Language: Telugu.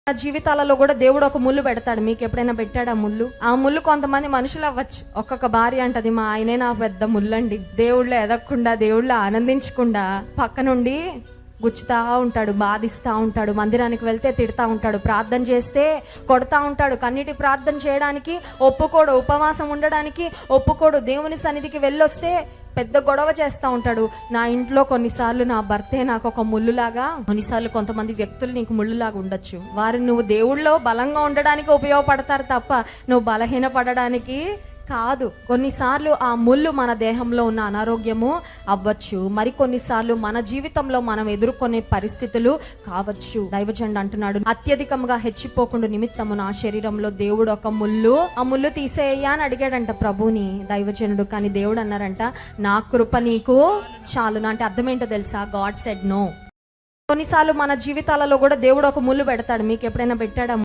మన జీవితాలలో కూడా దేవుడు ఒక ముళ్ళు పెడతాడు. మీకు ఎప్పుడైనా పెట్టాడు ఆ ముళ్ళు కొంతమంది మనుషులు అవ్వచ్చు. ఒక్కొక్క భార్య అంటది, మా ఆయనే నా పెద్ద ముళ్ళండి. దేవుళ్ళో ఎదగకుండా, దేవుళ్ళో ఆనందించకుండా పక్క నుండి గుచ్చుతా ఉంటాడు, బాధిస్తూ ఉంటాడు, మందిరానికి వెళ్తే తిడతా ఉంటాడు, ప్రార్థన చేస్తే కొడతా ఉంటాడు, కన్నీటి ప్రార్థన చేయడానికి ఒప్పుకోడు, ఉపవాసం ఉండడానికి ఒప్పుకోడు, దేవుని సన్నిధికి వెళ్ళొస్తే పెద్ద గొడవ చేస్తూ ఉంటాడు. నా ఇంట్లో కొన్నిసార్లు నా భర్తే నాకు ఒక ముళ్ళులాగా, కొన్నిసార్లు కొంతమంది వ్యక్తులు నీకు ముళ్ళులాగా ఉండొచ్చు. వారు నువ్వు దేవుళ్ళో బలంగా ఉండడానికి ఉపయోగపడతారు తప్ప నువ్వు బలహీన పడడానికి కాదు. కొన్నిసార్లు ఆ ముళ్ళు మన దేహంలో ఉన్న అనారోగ్యము అవ్వచ్చు, మరి కొన్నిసార్లు మన జీవితంలో మనం ఎదుర్కొనే పరిస్థితులు కావచ్చు. దైవజనుడు అంటున్నాడు, అత్యధికంగా హెచ్చిపోకుండా నిమిత్తము నా శరీరంలో దేవుడు ఒక ముళ్ళు, ఆ ముళ్ళు తీసేయ్యా అని అడిగాడంట ప్రభుని దైవజనుడు. కానీ దేవుడు అన్నారంట, నా కృప నీకు చాలును. అంటే అర్థం ఏంటో తెలుసా? God said no. కొన్నిసార్లు మన జీవితాలలో కూడా దేవుడు ఒక ముళ్ళు పెడతాడు. మీకు ఎప్పుడైనా పెట్టాడా?